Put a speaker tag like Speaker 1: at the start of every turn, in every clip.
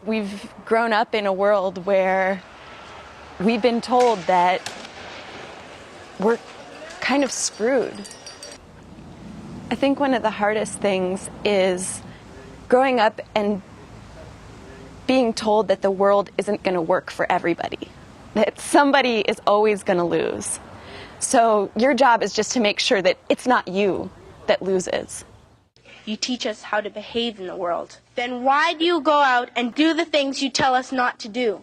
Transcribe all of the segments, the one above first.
Speaker 1: We've grown up in a world where we've been told that we're kind of screwed. I think one of the hardest things is growing up and being told that the world isn't going to work for everybody, that somebody is always going to lose. So your job is just to make sure that it's not you that loses.
Speaker 2: You teach us how to behave in the world. Then why do you go out and do the things you tell us not to do?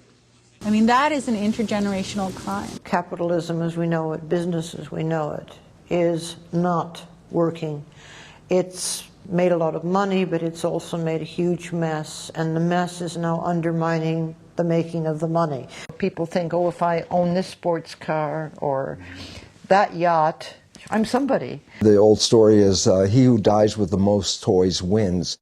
Speaker 3: I mean, that is an intergenerational crime.
Speaker 4: Capitalism as we know it, business as we know it, is not working. It's made a lot of money, but it's also made a huge mess, and the mess is now undermining the making of the money. People think, oh, if I own this sports car or that yacht, I'm somebody.
Speaker 5: The old story is he who dies with the most toys wins.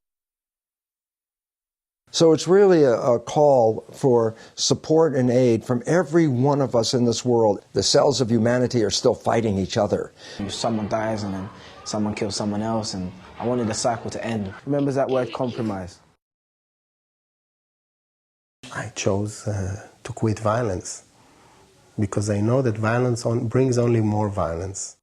Speaker 5: So it's really a call for support and aid from every one of us in this world. The cells of humanity are still fighting each other.
Speaker 6: Someone dies and then someone kills someone else, and I wanted the cycle to end. Remember that word, compromise?
Speaker 7: I chose to quit violence because I know that violence brings only more violence.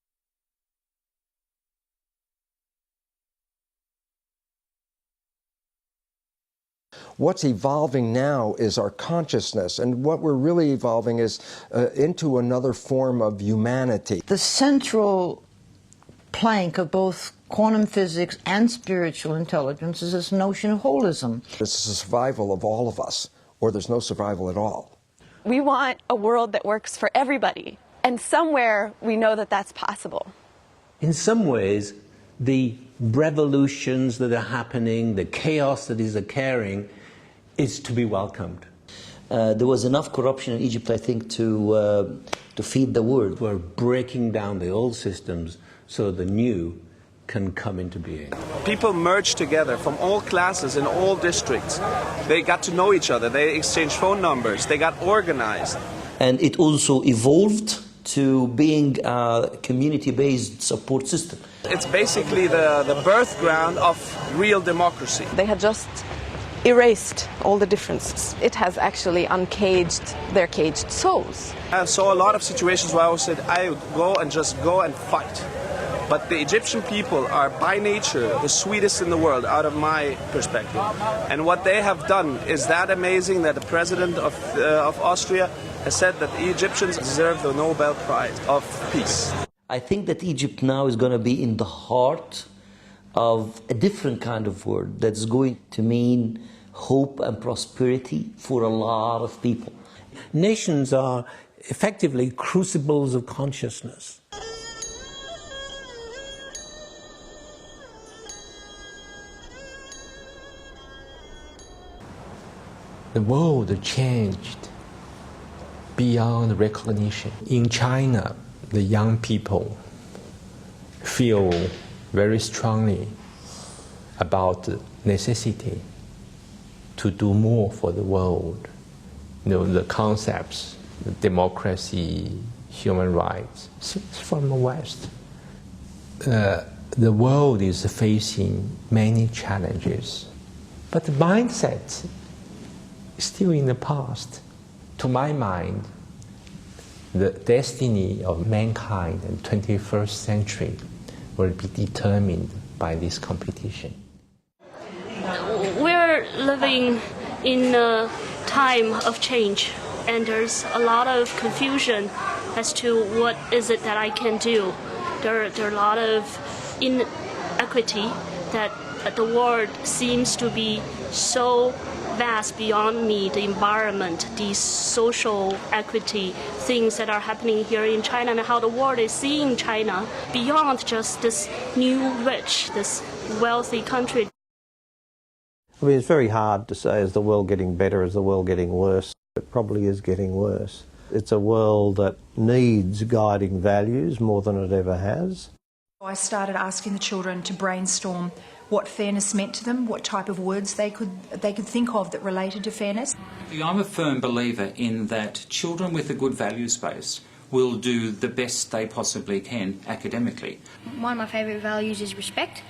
Speaker 5: What's evolving now is our consciousness, and what we're really evolving is into another form of humanity.
Speaker 4: The central plank of both quantum physics and spiritual intelligence is this notion of holism.
Speaker 5: It's the survival of all of us, or there's no survival at all.
Speaker 1: We want a world that works for everybody, and somewhere we know that that's possible.
Speaker 8: In some ways, the revolutions that are happening, the chaos that is occurring, is to be welcomed.
Speaker 9: There was enough corruption in Egypt, I think, to feed the world.
Speaker 8: We're breaking down the old systems so the new can come into being.
Speaker 10: People merged together from all classes in all districts. They got to know each other, they exchanged phone numbers, they got organized.
Speaker 9: And it also evolved to being a community-based support system.
Speaker 10: It's basically the birth ground of real democracy.
Speaker 11: They had just erased all the differences. It has actually uncaged their caged souls.
Speaker 10: I saw a lot of situations where I said I would go and fight. But the Egyptian people are by nature the sweetest in the world out of my perspective. And what they have done is that amazing that the president of Austria has said that the Egyptians deserve the Nobel Prize of Peace.
Speaker 9: I think that Egypt now is going to be in the heart of a different kind of world that's going to mean hope and prosperity for a lot of people.
Speaker 8: Nations are effectively crucibles of consciousness.
Speaker 12: The world changed beyond recognition. In China, the young people feel very strongly about the necessity to do more for the world. You know, the concepts, the democracy, human rights, it's from the West. The world is facing many challenges, but the mindset is still in the past. To my mind, the destiny of mankind in the 21st century will be determined by this competition.
Speaker 13: We're living in a time of change, and there's a lot of confusion as to what is it that I can do. There are a lot of inequity that the world seems to be so vast beyond me, the environment, the social equity, things that are happening here in China, and how the world is seeing China beyond just this new rich, this wealthy country.
Speaker 14: I mean, it's very hard to say, is the world getting better, is the world getting worse? It probably is getting worse. It's a world that needs guiding values more than it ever has.
Speaker 15: I started asking the children to brainstorm what fairness meant to them, what type of words they could think of that related to fairness.
Speaker 16: I'm a firm believer in that children with a good values base will do the best they possibly can academically.
Speaker 17: One of my favourite values is respect,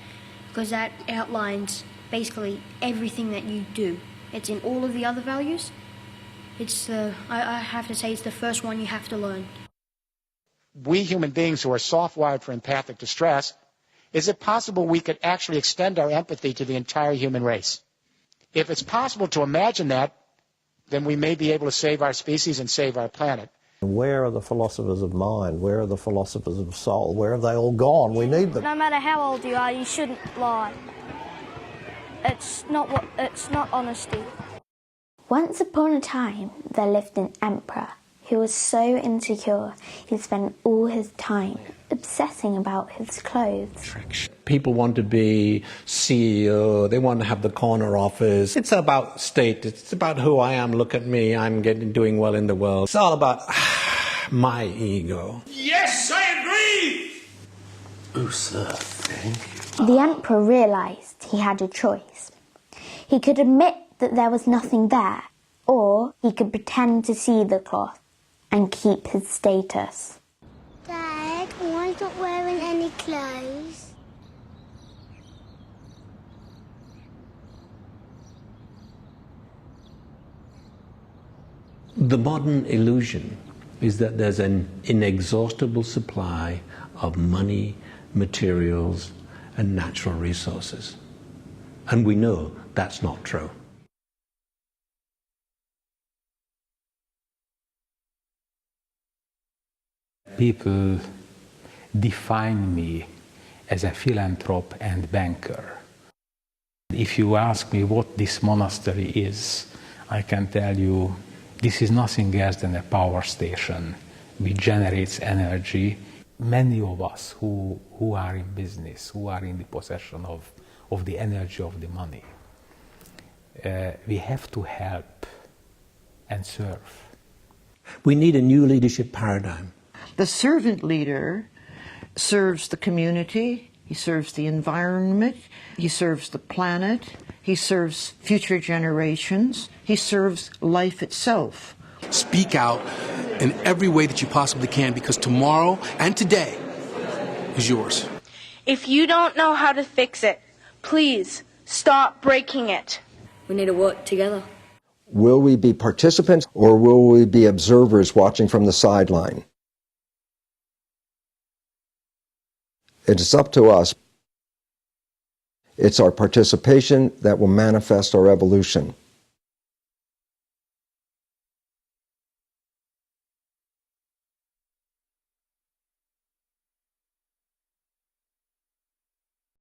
Speaker 17: because that outlines basically everything that you do. It's in all of the other values. It's I have to say it's the first one you have to learn.
Speaker 18: We human beings who are soft-wired for empathic distress, is it possible we could actually extend our empathy to the entire human race? If it's possible to imagine that, then we may be able to save our species and save our planet.
Speaker 14: Where are the philosophers of mind? Where are the philosophers of soul? Where have they all gone? We need them.
Speaker 19: No matter how old you are, you shouldn't lie. It's not honesty.
Speaker 20: Once upon a time, there lived an emperor who was so insecure he spent all his time obsessing about his clothes.
Speaker 8: People want to be CEO, they want to have the corner office. It's about status, it's about who I am, look at me, I'm doing well in the world. It's all about my ego.
Speaker 21: Yes, I agree!
Speaker 20: Oh, sir, thank you. The emperor realised he had a choice. He could admit that there was nothing there, or he could pretend to see the cloth and keep his status.
Speaker 22: Dad, why's not wearing any clothes?
Speaker 8: The modern illusion is that there's an inexhaustible supply of money, materials, and natural resources. And we know that's not true.
Speaker 12: People define me as a philanthrope and banker. If you ask me what this monastery is, I can tell you this is nothing else than a power station which generates energy. Many of us who are in business, who are in the possession of the energy of the money, we have to help and serve.
Speaker 8: We need a new leadership paradigm.
Speaker 4: The servant leader serves the community, he serves the environment, he serves the planet, he serves future generations, he serves life itself.
Speaker 21: Speak out in every way that you possibly can, because tomorrow and today is yours.
Speaker 2: If you don't know how to fix it, please stop breaking it.
Speaker 17: We need to work together.
Speaker 5: Will we be participants or will we be observers watching from the sideline? It's up to us. It's our participation that will manifest our evolution.